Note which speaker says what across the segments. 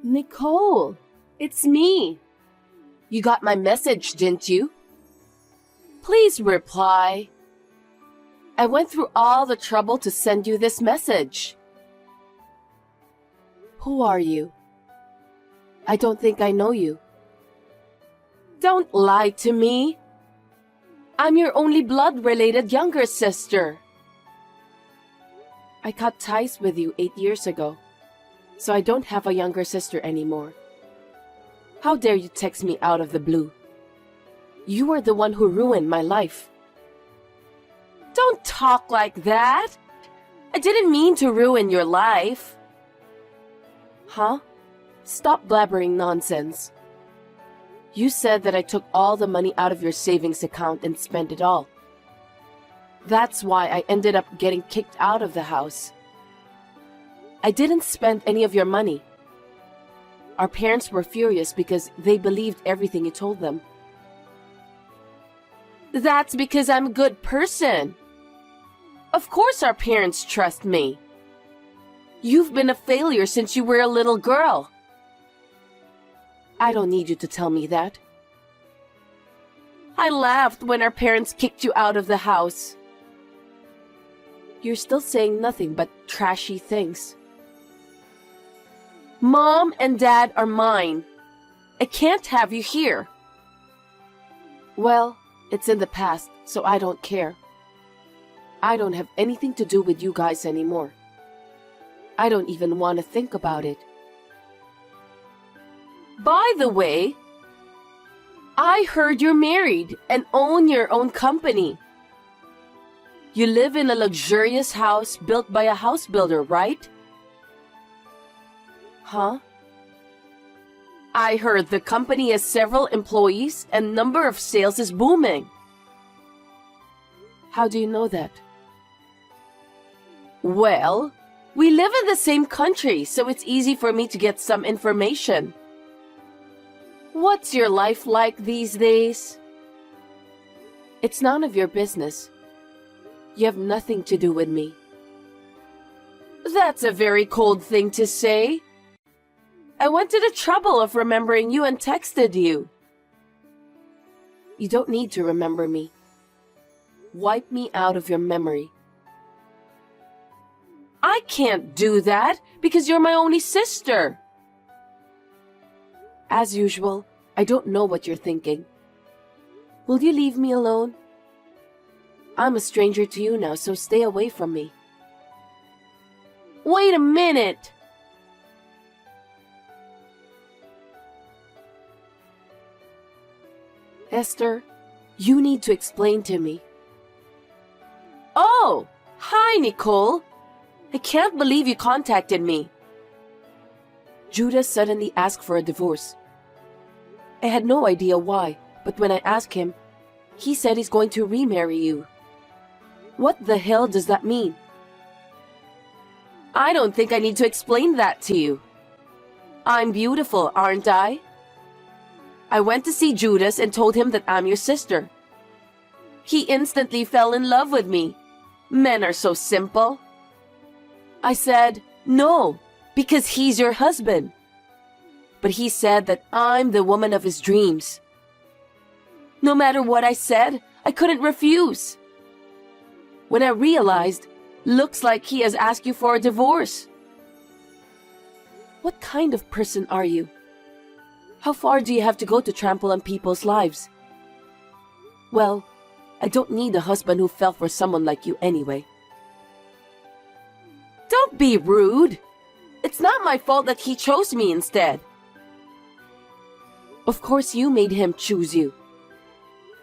Speaker 1: Nicole, it's me. You got my message, didn't you? Please reply. I went through all the trouble to send you this message. Who are you? I don't think I know you. Don't lie to me. I'm your only blood-related younger sister. I cut ties with you 8 years ago, so I don't have a younger sister anymore. How dare you text me out of the blue? You are the one who ruined my life. Don't talk like that. I didn't mean to ruin your life. Huh? Stop blabbering nonsense. You said that I took all the money out of your savings account and spent it all. That's why I ended up getting kicked out of the house. I didn't spend any of your money. Our parents were furious because they believed everything you told them. That's because I'm a good person. Of course our parents trust me. You've been a failure since you were a little girl. I don't need you to tell me that. I laughed when our parents kicked you out of the house. You're still saying nothing but trashy things. Mom and Dad are mine. I can't have you here. Well, it's in the past, so I don't care. I don't have anything to do with you guys anymore. I don't even want to think about it. By the way, I heard you're married and own your own company. You live in a luxurious house built by a house builder, right? Huh? I heard the company has several employees and number of sales is booming. How do you know that? Well, we live in the same country, so it's easy for me to get some information. What's your life like these days? It's none of your business. You have nothing to do with me. That's a very cold thing to say. I went to the trouble of remembering you and texted you. You don't need to remember me. Wipe me out of your memory. I can't do that because you're my only sister. As usual, I don't know what you're thinking. Will you leave me alone? I'm a stranger to you now, so stay away from me. Wait a minute! Esther, you need to explain to me. Oh, hi, Nicole. I can't believe you contacted me. Judas suddenly asked for a divorce. I had no idea why, but when I asked him, he said he's going to remarry you. What the hell does that mean? I don't think I need to explain that to you. I'm beautiful, aren't I? I went to see Judas and told him that I'm your sister. He instantly fell in love with me. Men are so simple. I said, no, because he's your husband. But he said that I'm the woman of his dreams. No matter what I said, I couldn't refuse. When I realized, looks like he has asked you for a divorce. What kind of person are you? How far do you have to go to trample on people's lives? Well, I don't need a husband who fell for someone like you anyway. Don't be rude. It's not my fault that he chose me instead. Of course you made him choose you.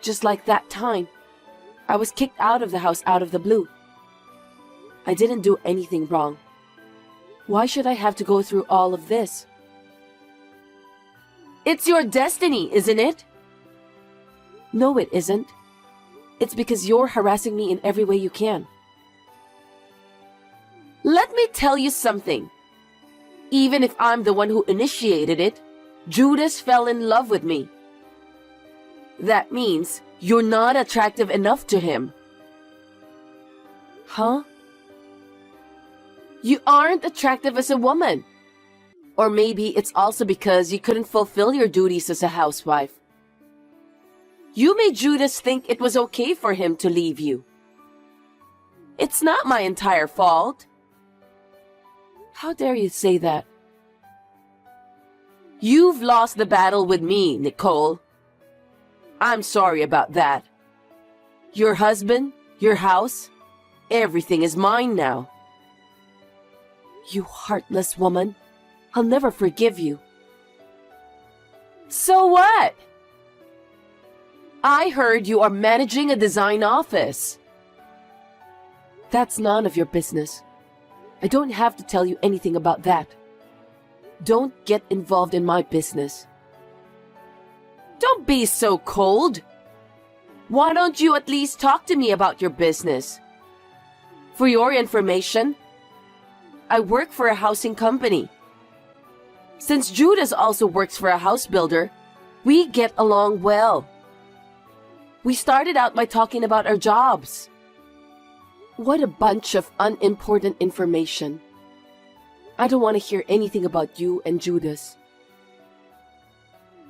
Speaker 1: Just like that time. I was kicked out of the house out of the blue. I didn't do anything wrong. Why should I have to go through all of this? It's your destiny, isn't it? No, it isn't. It's because you're harassing me in every way you can. Let me tell you something. Even if I'm the one who initiated it, Judas fell in love with me. That means you're not attractive enough to him. Huh? You aren't attractive as a woman. Or maybe it's also because you couldn't fulfill your duties as a housewife. You made Judas think it was okay for him to leave you. It's not my entire fault. How dare you say that? You've lost the battle with me, Nicole. I'm sorry about that. Your husband, your house, everything is mine now. You heartless woman. I'll never forgive you. So what? I heard you are managing a design office. That's none of your business. I don't have to tell you anything about that. Don't get involved in my business. Don't be so cold. Why don't you at least talk to me about your business? For your information, I work for a housing company. Since Judas also works for a house builder, we get along well. We started out by talking about our jobs. What a bunch of unimportant information. I don't want to hear anything about you and Judas.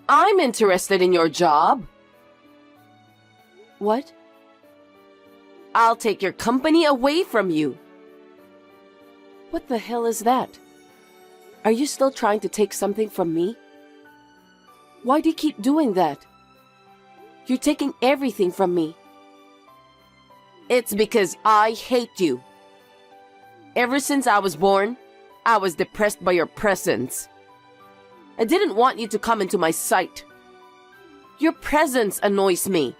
Speaker 1: I'm interested in your job. What? I'll take your company away from you. What the hell is that? Are you still trying to take something from me? Why do you keep doing that? You're taking everything from me. It's because I hate you. Ever since I was born, I was depressed by your presence. I didn't want you to come into my sight. Your presence annoys me.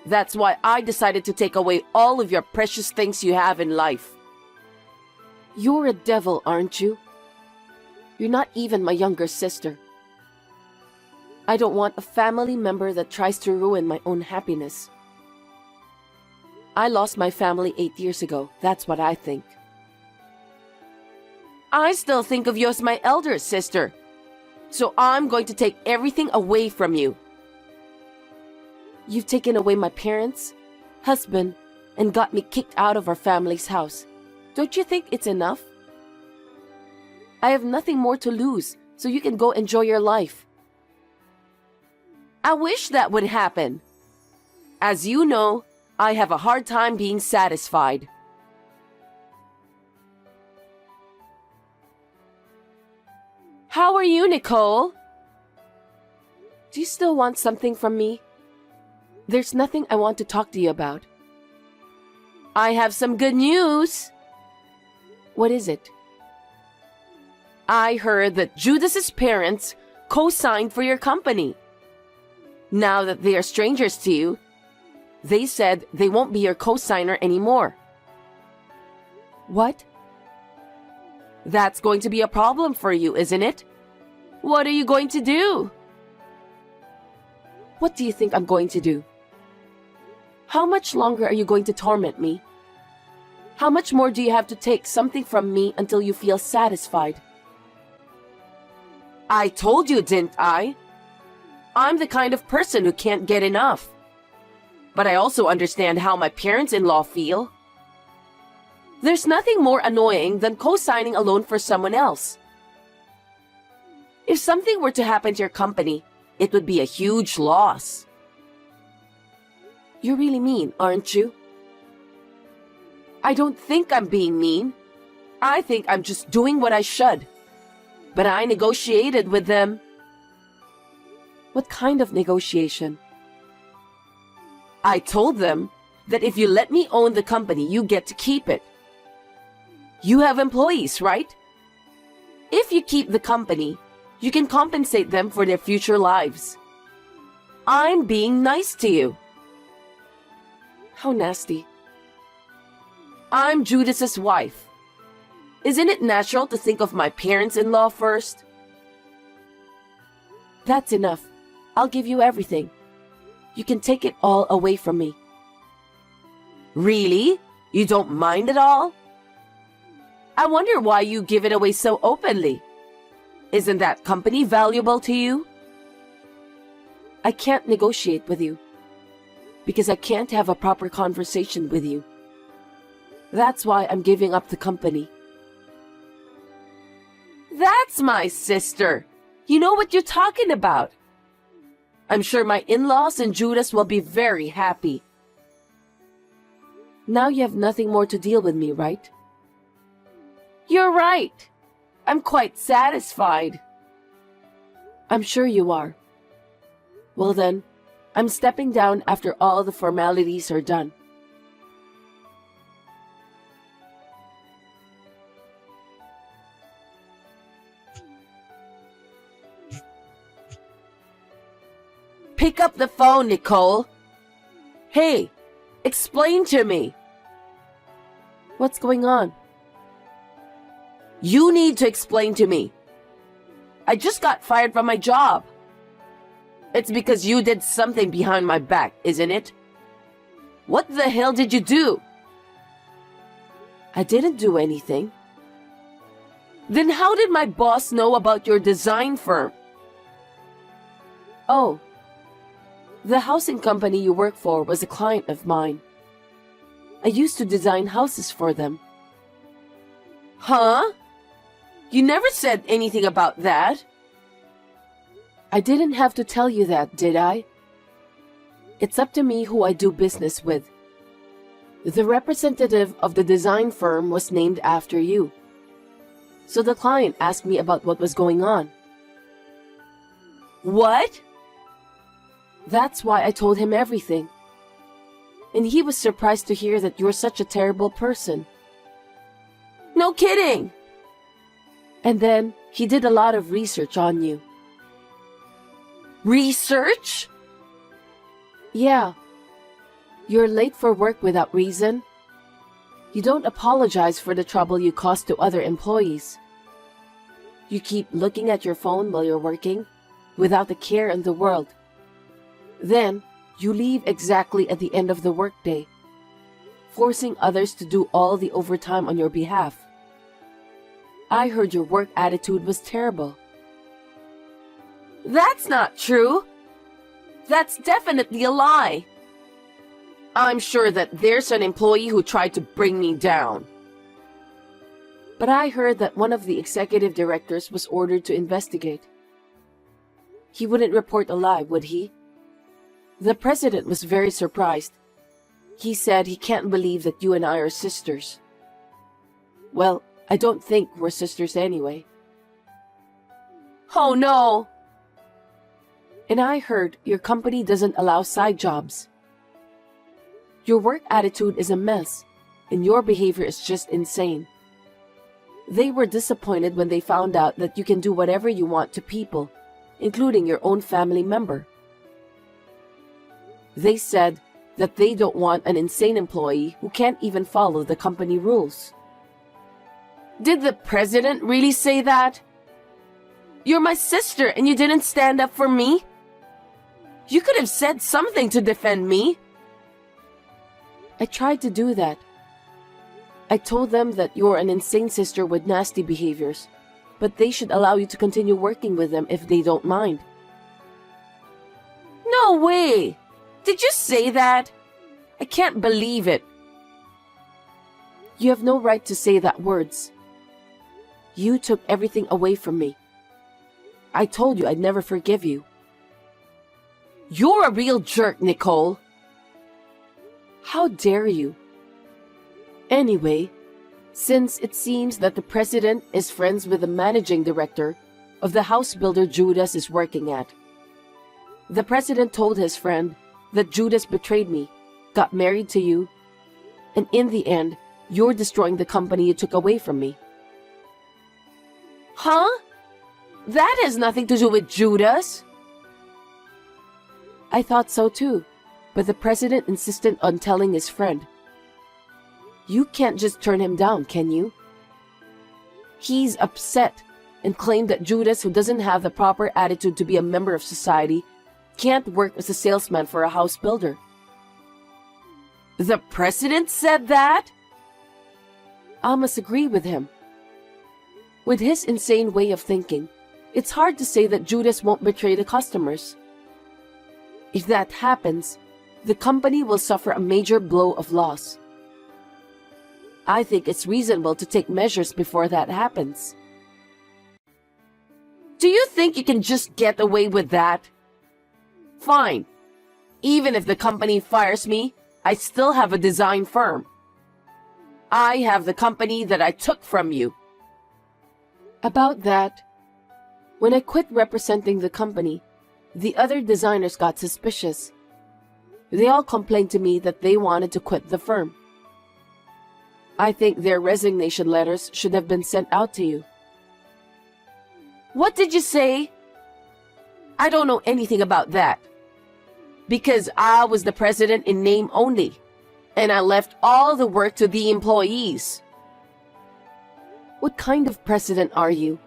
Speaker 1: That's why I decided to take away all of your precious things you have in life. You're a devil, aren't you? You're not even my younger sister. I don't want a family member that tries to ruin my own happiness. I lost my family 8 years ago. That's what I think. I still think of you as my elder sister. So I'm going to take everything away from you. You've taken away my parents, husband, and got me kicked out of our family's house. Don't you think it's enough? I have nothing more to lose, so you can go enjoy your life. I wish that would happen. As you know, I have a hard time being satisfied. How are you, Nicole? Do you still want something from me? There's nothing I want to talk to you about. I have some good news. What is it? I heard that Judas's parents co-signed for your company. Now that they are strangers to you, they said they won't be your co-signer anymore. What? That's going to be a problem for you, isn't it? What are you going to do? What do you think I'm going to do? How much longer are you going to torment me? How much more do you have to take something from me until you feel satisfied? I told you, didn't I? I'm the kind of person who can't get enough. But I also understand how my parents-in-law feel. There's nothing more annoying than co-signing a loan for someone else. If something were to happen to your company, it would be a huge loss. You're really mean, aren't you? I don't think I'm being mean. I think I'm just doing what I should. But I negotiated with them. What kind of negotiation? I told them that if you let me own the company, you get to keep it. You have employees, right? If you keep the company, you can compensate them for their future lives. I'm being nice to you. How nasty. I'm Judas's wife. Isn't it natural to think of my parents-in-law first? That's enough. I'll give you everything. You can take it all away from me. Really? You don't mind at all? I wonder why you give it away so openly. Isn't that company valuable to you? I can't negotiate with you because I can't have a proper conversation with you. That's why I'm giving up the company. That's my sister. You know what you're talking about. I'm sure my in-laws and Judas will be very happy. Now you have nothing more to deal with me, right? You're right. I'm quite satisfied. I'm sure you are. Well then, I'm stepping down after all the formalities are done. Pick up the phone, Nicole. Hey, explain to me. What's going on? You need to explain to me. I just got fired from my job. It's because you did something behind my back, isn't it? What the hell did you do? I didn't do anything. Then how did my boss know about your design firm? Oh, the housing company you work for was a client of mine. I used to design houses for them. Huh? You never said anything about that. I didn't have to tell you that, did I? It's up to me who I do business with. The representative of the design firm was named after you. So the client asked me about what was going on. What? That's why I told him everything. And he was surprised to hear that you're such a terrible person. No kidding! And then he did a lot of research on you. Research? Yeah. You're late for work without reason. You don't apologize for the trouble you caused to other employees. You keep looking at your phone while you're working, without a care in the world. Then, you leave exactly at the end of the workday, forcing others to do all the overtime on your behalf. I heard your work attitude was terrible. That's not true. That's definitely a lie. I'm sure that there's an employee who tried to bring me down. But I heard that one of the executive directors was ordered to investigate. He wouldn't report a lie, would he? The president was very surprised. He said he can't believe that you and I are sisters. Well, I don't think we're sisters anyway. Oh no! And I heard your company doesn't allow side jobs. Your work attitude is a mess, and your behavior is just insane. They were disappointed when they found out that you can do whatever you want to people, including your own family member. They said that they don't want an insane employee who can't even follow the company rules. Did the president really say that? You're my sister and you didn't stand up for me? You could have said something to defend me. I tried to do that. I told them that you're an insane sister with nasty behaviors, but they should allow you to continue working with them if they don't mind. No way! Did you say that? I can't believe it. You have no right to say that words. You took everything away from me. I told you I'd never forgive you. You're a real jerk, Nicole. How dare you? Anyway, since it seems that the president is friends with the managing director of the house builder Judas is working at, the president told his friend that Judas betrayed me, got married to you, and in the end, you're destroying the company you took away from me. Huh? That has nothing to do with Judas. I thought so too, but the president insisted on telling his friend. You can't just turn him down, can you? He's upset and claimed that Judas, who doesn't have the proper attitude to be a member of society, can't work as a salesman for a house builder. The president said that? I must agree with him. With his insane way of thinking, it's hard to say that Judas won't betray the customers. If that happens, the company will suffer a major blow of loss. I think it's reasonable to take measures before that happens. Do you think you can just get away with that? Fine. Even if the company fires me, I still have a design firm. I have the company that I took from you. About that, when I quit representing the company, the other designers got suspicious. They all complained to me that they wanted to quit the firm. I think their resignation letters should have been sent out to you. What did you say? I don't know anything about that. Because I was the president in name only, and I left all the work to the employees. What kind of president are you?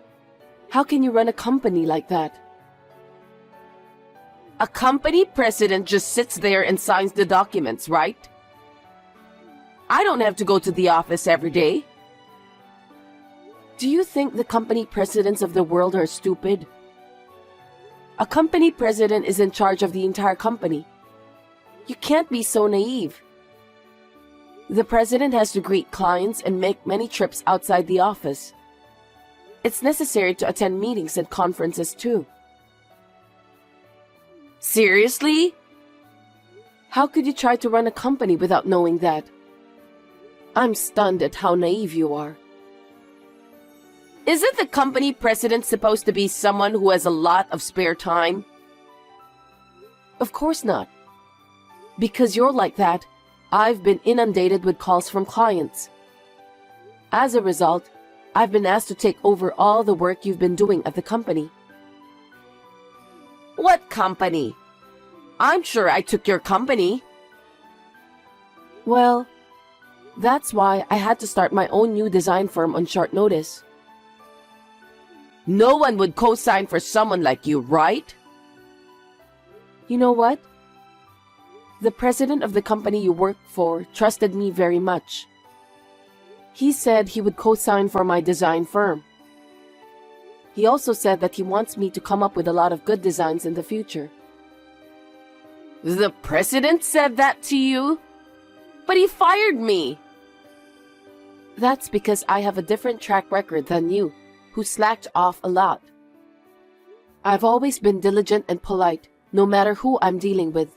Speaker 1: How can you run a company like that? A company president just sits there and signs the documents, right? I don't have to go to the office every day. Do you think the company presidents of the world are stupid? A company president is in charge of the entire company. You can't be so naive. The president has to greet clients and make many trips outside the office. It's necessary to attend meetings and conferences too. Seriously? How could you try to run a company without knowing that? I'm stunned at how naive you are. Isn't the company president supposed to be someone who has a lot of spare time? Of course not. Because you're like that, I've been inundated with calls from clients. As a result, I've been asked to take over all the work you've been doing at the company. What company? I'm sure I took your company. Well, that's why I had to start my own new design firm on short notice. No one would co-sign for someone like you, right? You know what? The president of the company you work for trusted me very much. He said he would co-sign for my design firm. He also said that he wants me to come up with a lot of good designs in the future. The president said that to you? But he fired me. That's because I have a different track record than you, who slacked off a lot. I've always been diligent and polite, no matter who I'm dealing with.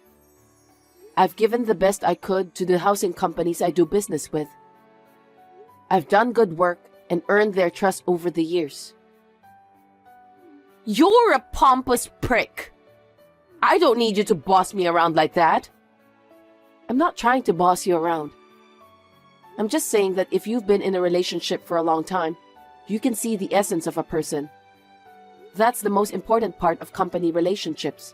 Speaker 1: I've given the best I could to the housing companies I do business with. I've done good work and earned their trust over the years. You're a pompous prick. I don't need you to boss me around like that. I'm not trying to boss you around. I'm just saying that if you've been in a relationship for a long time, you can see the essence of a person. That's the most important part of company relationships.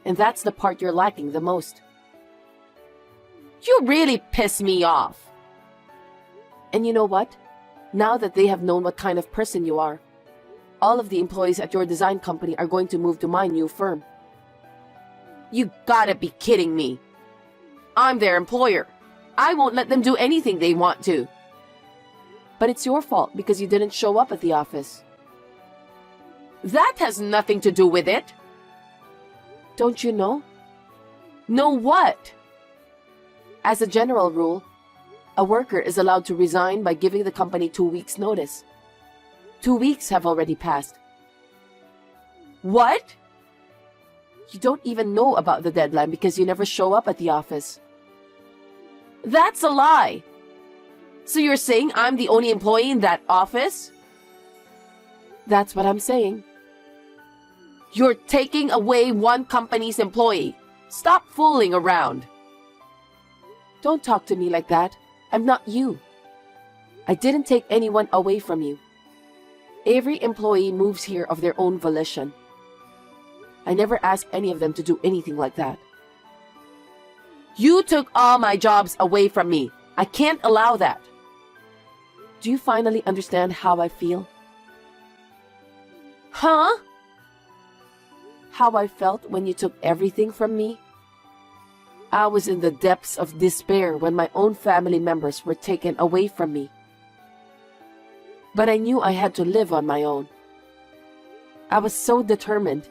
Speaker 1: And that's the part you're lacking the most. You really piss me off. And you know what? Now that they have known what kind of person you are, all of the employees at your design company are going to move to my new firm. You gotta be kidding me. I'm their employer. I won't let them do anything they want to. But it's your fault because you didn't show up at the office. That has nothing to do with it. Don't you know? Know what? As a general rule, a worker is allowed to resign by giving the company 2 weeks' notice. 2 weeks have already passed. What? You don't even know about the deadline because you never show up at the office. That's a lie. So you're saying I'm the only employee in that office? That's what I'm saying. You're taking away one company's employee. Stop fooling around. Don't talk to me like that. I'm not you. I didn't take anyone away from you. Every employee moves here of their own volition. I never asked any of them to do anything like that. You took all my jobs away from me. I can't allow that. Do you finally understand how I feel? Huh? How I felt when you took everything from me? I was in the depths of despair when my own family members were taken away from me. But I knew I had to live on my own. I was so determined.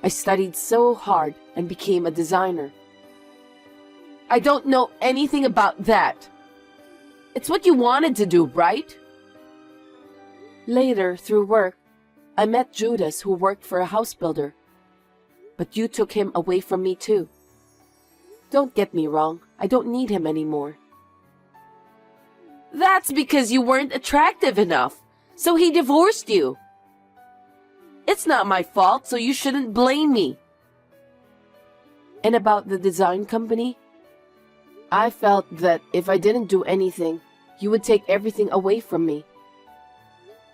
Speaker 1: I studied so hard and became a designer. I don't know anything about that. It's what you wanted to do, right? Later, through work, I met Judas, who worked for a house builder. But you took him away from me too. Don't get me wrong, I don't need him anymore. That's because you weren't attractive enough, so he divorced you. It's not my fault, so you shouldn't blame me. And about the design company? I felt that if I didn't do anything, you would take everything away from me.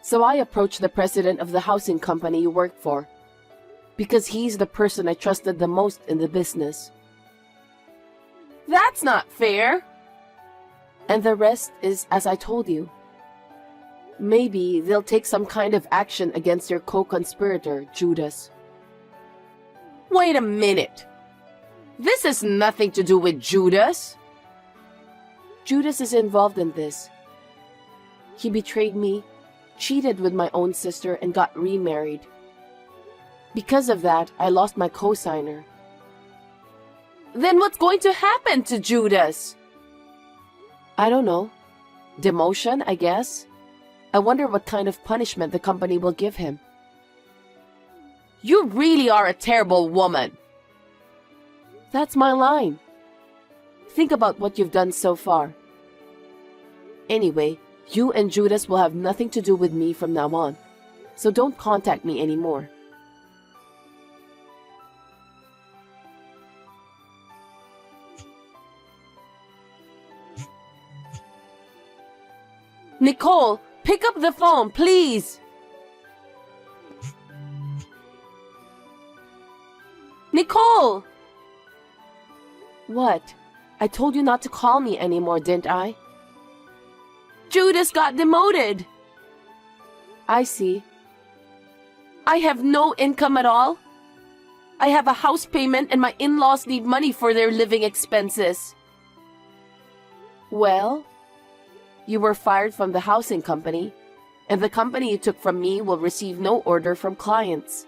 Speaker 1: So I approached the president of the housing company you work for, because he's the person I trusted the most in the business. That's not fair. And the rest is as I told you. Maybe they'll take some kind of action against your co-conspirator, Judas. Wait a minute. This has nothing to do with Judas. Judas is involved in this. He betrayed me, cheated with my own sister, and got remarried. Because of that, I lost my co-signer. Then what's going to happen to Judas? I don't know. Demotion, I guess. I wonder what kind of punishment the company will give him. You really are a terrible woman. That's my line. Think about what you've done so far. Anyway, you and Judas will have nothing to do with me from now on, so don't contact me anymore. Nicole, pick up the phone, please. Nicole! What? I told you not to call me anymore, didn't I? Judas got demoted. I see. I have no income at all. I have a house payment and my in-laws need money for their living expenses. Well, you were fired from the housing company, and the company you took from me will receive no order from clients.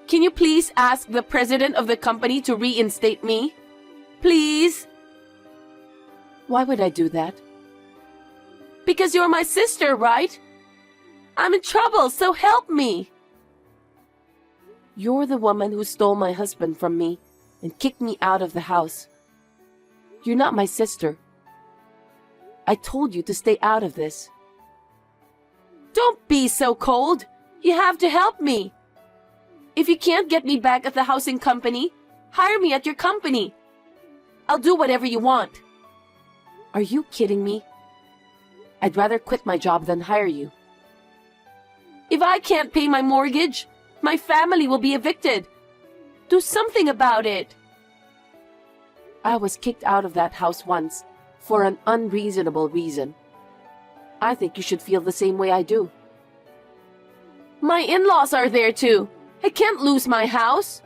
Speaker 1: Can you please ask the president of the company to reinstate me? Please? Why would I do that? Because you're my sister, right? I'm in trouble, so help me. You're the woman who stole my husband from me and kicked me out of the house. You're not my sister. I told you to stay out of this. Don't be so cold. You have to help me. If you can't get me back at the housing company, hire me at your company. I'll do whatever you want. Are you kidding me? I'd rather quit my job than hire you. If I can't pay my mortgage, my family will be evicted. Do something about it. I was kicked out of that house once for an unreasonable reason. I think you should feel the same way I do. My in-laws are there too. I can't lose my house.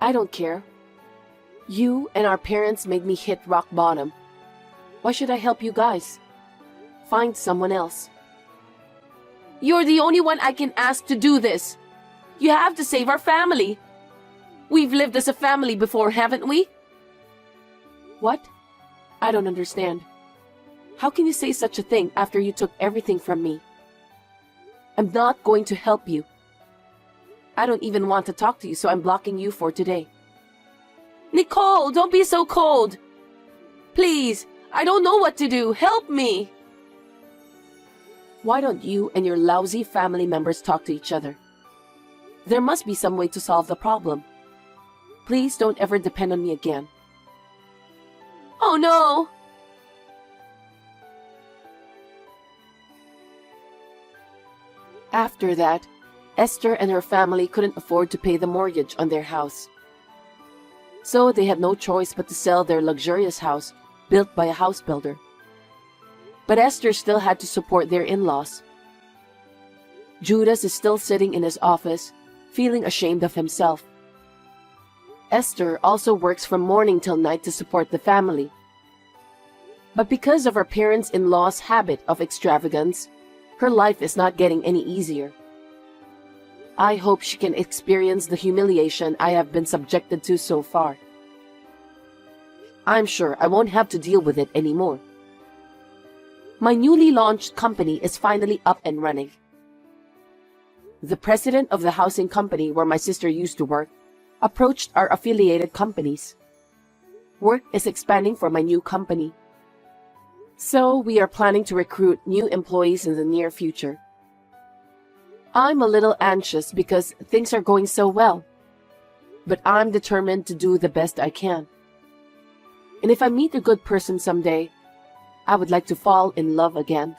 Speaker 1: I don't care. You and our parents made me hit rock bottom. Why should I help you guys? Find someone else. You're the only one I can ask to do this. You have to save our family. We've lived as a family before, haven't we? What? I don't understand. How can you say such a thing after you took everything from me? I'm not going to help you. I don't even want to talk to you, so I'm blocking you for today. Nicole, don't be so cold. Please, I don't know what to do. Help me. Why don't you and your lousy family members talk to each other? There must be some way to solve the problem. Please don't ever depend on me again. Oh no! After that, Esther and her family couldn't afford to pay the mortgage on their house. So they had no choice but to sell their luxurious house built by a house builder. But Esther still had to support their in-laws. Judas is still sitting in his office, feeling ashamed of himself. Esther also works from morning till night to support the family. But because of her parents-in-law's habit of extravagance, her life is not getting any easier. I hope she can experience the humiliation I have been subjected to so far. I'm sure I won't have to deal with it anymore. My newly launched company is finally up and running. The president of the housing company where my sister used to work approached our affiliated companies. Work is expanding for my new company. So we are planning to recruit new employees in the near future. I'm a little anxious because things are going so well, but I'm determined to do the best I can. And if I meet a good person someday, I would like to fall in love again.